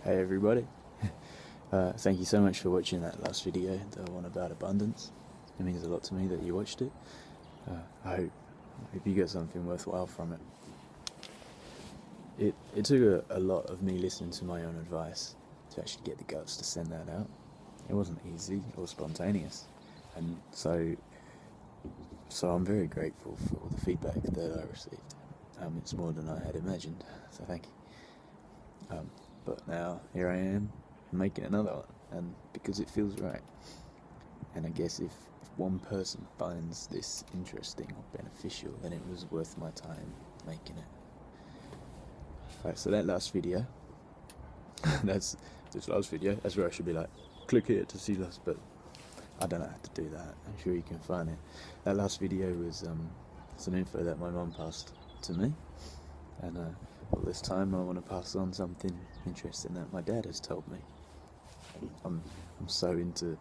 Hey everybody, thank you so much for watching that last video, the one about abundance. It means a lot to me that you watched it. I hope you got something worthwhile from it. It took a lot of me listening to my own advice to actually get the guts to send that out. It wasn't easy or spontaneous, and so I'm very grateful for all the feedback that I received. It's more than I had imagined, so thank you. But now here I am making another one, and because it feels right. And I guess if one person finds this interesting or beneficial, then it was worth my time making it. Alright, so that last video, that's where I should be like, click here to see this, but I don't know how to do that. I'm sure you can find it. That last video was some info that my mum passed to me, and well, this time I want to pass on something interesting that my dad has told me. I'm so into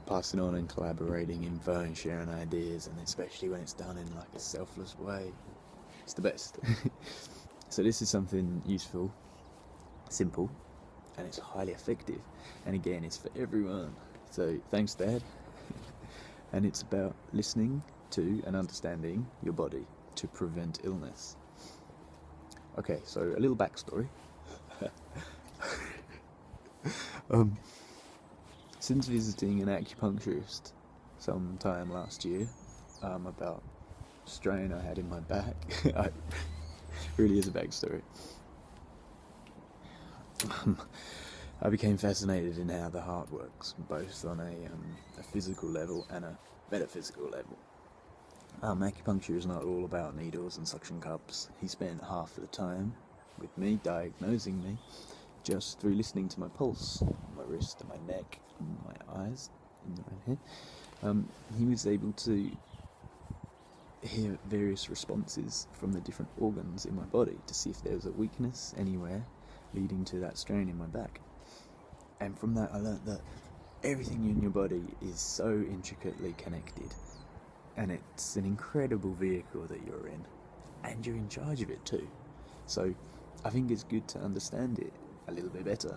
passing on and collaborating info and sharing ideas, and especially when it's done in like a selfless way. It's the best. So this is something useful, simple, and it's highly effective. And again, it's for everyone. So thanks, Dad. And it's about listening to and understanding your body to prevent illness. Okay, so a little backstory. Since visiting an acupuncturist sometime last year, about a strain I had in my back, it really is a backstory. I became fascinated in how the heart works, both on a physical level and a metaphysical level. Acupuncture is not all about needles and suction cups. He spent half of the time with me, diagnosing me, just through listening to my pulse, my wrist, and my neck, and my eyes, and my head. He was able to hear various responses from the different organs in my body to see if there was a weakness anywhere leading to that strain in my back. And from that I learned that everything in your body is so intricately connected, and it's an incredible vehicle that you're in, and you're in charge of it too. So I think it's good to understand it a little bit better.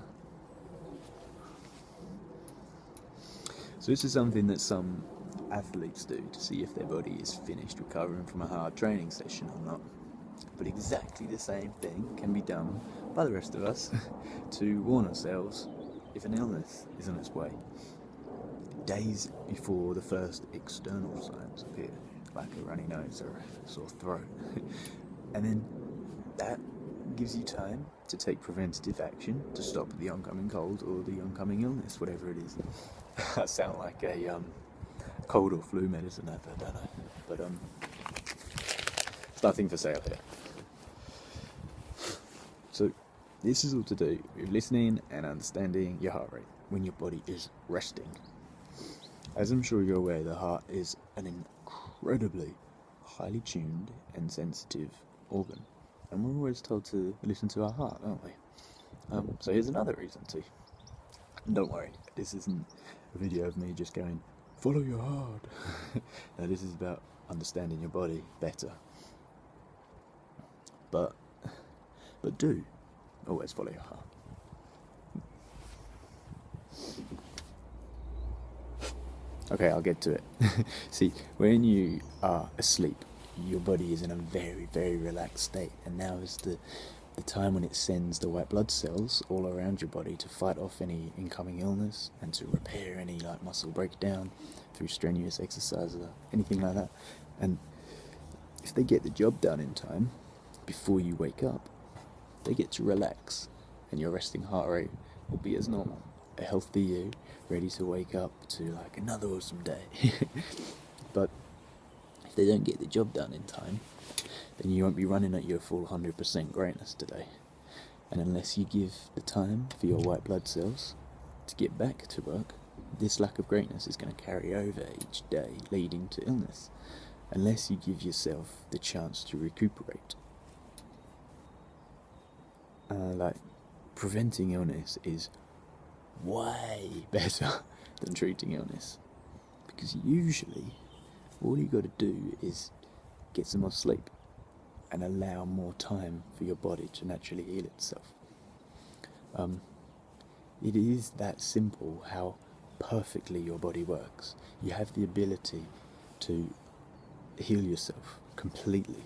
So this is something that some athletes do to see if their body is finished recovering from a hard training session or not. But exactly the same thing can be done by the rest of us to warn ourselves if an illness is on its way, days before the first external signs appear, like a runny nose or a sore throat. And then that gives you time to take preventative action to stop the oncoming cold or the oncoming illness, whatever it is. I sound like a cold or flu medicine advert, don't I? But it's nothing for sale here. So this is all to do with listening and understanding your heart rate when your body is resting. As I'm sure you're aware, the heart is an incredibly highly tuned and sensitive organ, and we're always told to listen to our heart, aren't we? So here's another reason to. And don't worry, this isn't a video of me just going, follow your heart. No, this is about understanding your body better. But do always follow your heart. Okay, I'll get to it. See, when you are asleep, your body is in a very, very relaxed state, and now is the time when it sends the white blood cells all around your body to fight off any incoming illness and to repair any like muscle breakdown through strenuous exercise or anything like that. And if they get the job done in time, before you wake up, they get to relax, and your resting heart rate will be as normal. A healthy you, ready to wake up to like another awesome day. But if they don't get the job done in time, then you won't be running at your full 100% greatness today. And unless you give the time for your white blood cells to get back to work, this lack of greatness is going to carry over each day, leading to illness, unless you give yourself the chance to recuperate. Like, preventing illness is way better than treating illness, because usually all you got to do is get some more sleep and allow more time for your body to naturally heal itself. It is that simple how perfectly your body works. You have the ability to heal yourself completely.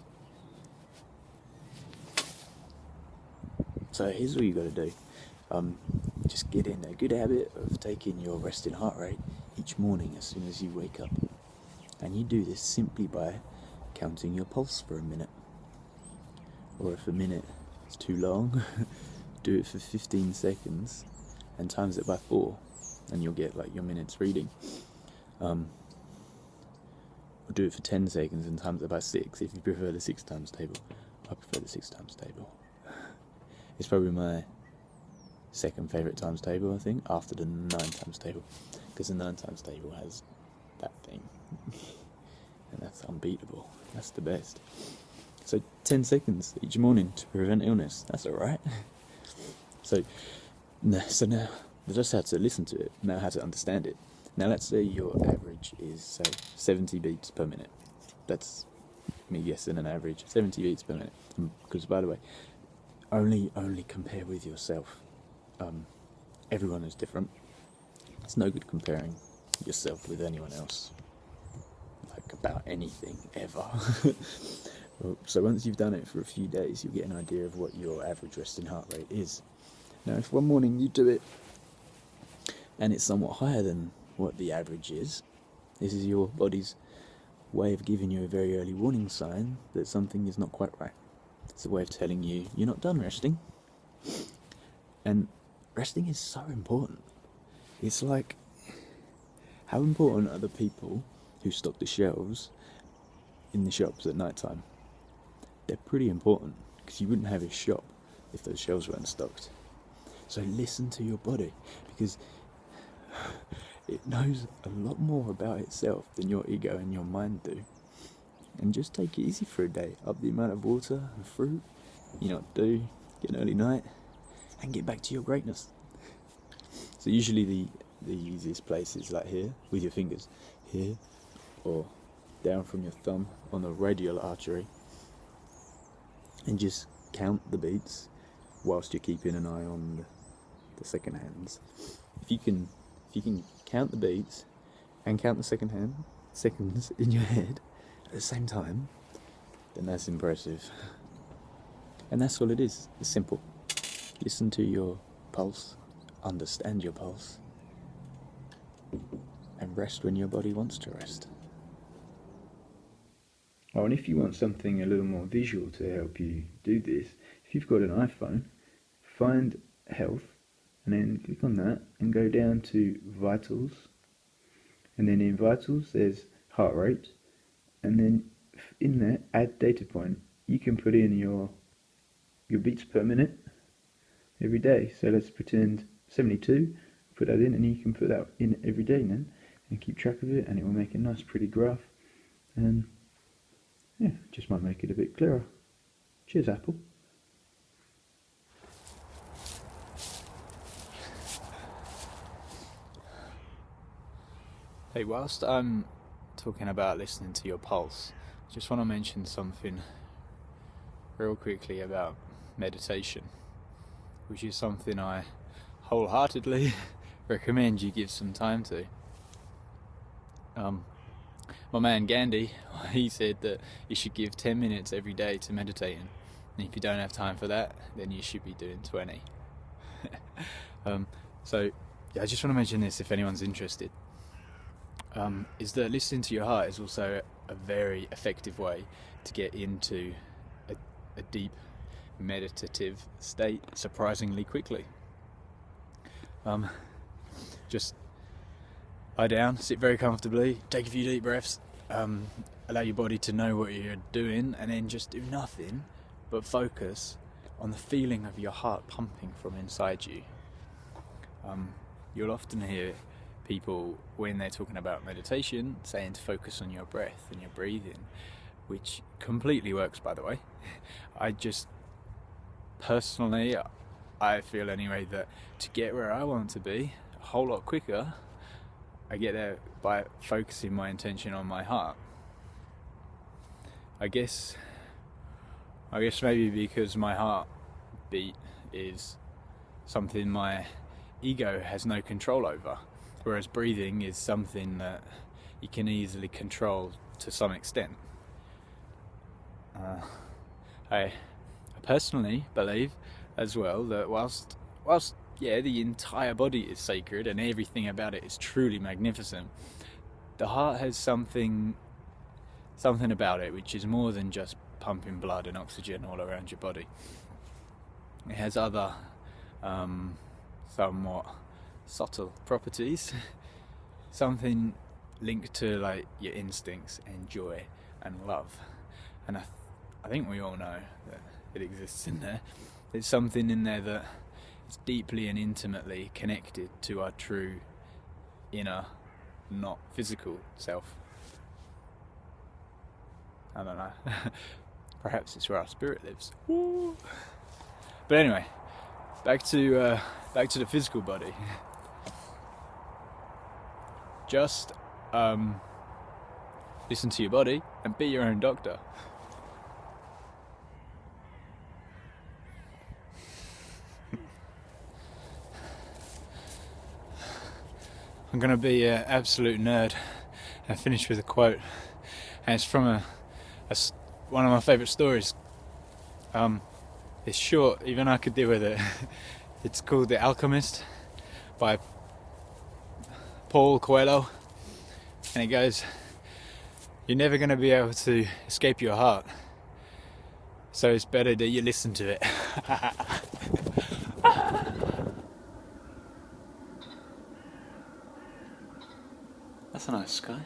So here's what you got to do. Just get in a good habit of taking your resting heart rate each morning as soon as you wake up. And you do this simply by counting your pulse for a minute. Or if a minute is too long, do it for 15 seconds and times it by 4, and you'll get like your minutes reading. Or do it for 10 seconds and times it by 6 if you prefer the 6 times table. I prefer the 6 times table. It's probably my second favourite times table, I think, after the 9 times table, because the 9 times table has that thing, and that's unbeatable. That's the best. So 10 seconds each morning to prevent illness. That's alright. So now just how to listen to it, now how to understand it. Now let's say your average is, say, 70 beats per minute. That's me guessing an average, 70 beats per minute. Because, by the way, only compare with yourself. Everyone is different. It's no good comparing yourself with anyone else, like about anything, ever. So once you've done it for a few days, you'll get an idea of what your average resting heart rate is. Now, if one morning you do it and it's somewhat higher than what the average is, this is your body's way of giving you a very early warning sign that something is not quite right. It's a way of telling you you're not done resting. And resting is so important. It's like, how important are the people who stock the shelves in the shops at night time? They're pretty important, because you wouldn't have a shop if those shelves weren't stocked. So listen to your body, because it knows a lot more about itself than your ego and your mind do. And just take it easy for a day. Up the amount of water and fruit, you know what to do, get an early night, and get back to your greatness. So usually the easiest place is like here, with your fingers, here, or down from your thumb on the radial artery, and just count the beats whilst you're keeping an eye on the second hands. If you can count the beats and count the seconds in your head at the same time, then that's impressive. And that's all it is. It's simple. Listen to your pulse, understand your pulse, and rest when your body wants to rest. Oh, and if you want something a little more visual to help you do this, if you've got an iPhone, find Health, and then click on that, and go down to Vitals, and then in Vitals there's Heart Rate, and then in there, add data point. You can put in your beats per minute every day. So let's pretend 72, put that in, and you can put that in every day then, and keep track of it, and it will make a nice pretty graph, and yeah, just might make it a bit clearer. Cheers, Apple. Hey, whilst I'm talking about listening to your pulse, I just want to mention something real quickly about meditation, which is something I wholeheartedly recommend you give some time to. My man Gandhi, he said that you should give 10 minutes every day to meditating, and if you don't have time for that, then you should be doing 20. So yeah, I just want to mention this if anyone's interested, is that listening to your heart is also a very effective way to get into a deep meditative state surprisingly quickly. Just lie down, sit very comfortably, take a few deep breaths, allow your body to know what you're doing, and then just do nothing but focus on the feeling of your heart pumping from inside you. You'll often hear people, when they're talking about meditation, saying to focus on your breath and your breathing, which completely works, by the way. I just personally, I feel anyway, that to get where I want to be a whole lot quicker, I get there by focusing my attention on my heart. I guess maybe because my heartbeat is something my ego has no control over, whereas breathing is something that you can easily control to some extent. I personally believe as well that whilst the entire body is sacred and everything about it is truly magnificent, the heart has something about it which is more than just pumping blood and oxygen all around your body. It has other somewhat subtle properties, something linked to like your instincts and joy and love, and I think we all know that it exists in there. There's something in there that is deeply and intimately connected to our true inner, not physical self. I don't know. Perhaps it's where our spirit lives. Woo. But anyway, back to the physical body. Just listen to your body and be your own doctor. I'm gonna be an absolute nerd and finish with a quote, and it's from one of my favourite stories. It's short, even I could deal with it. It's called The Alchemist by Paul Coelho, and it goes, "You're never going to be able to escape your heart, so it's better that you listen to it." That's a nice sky.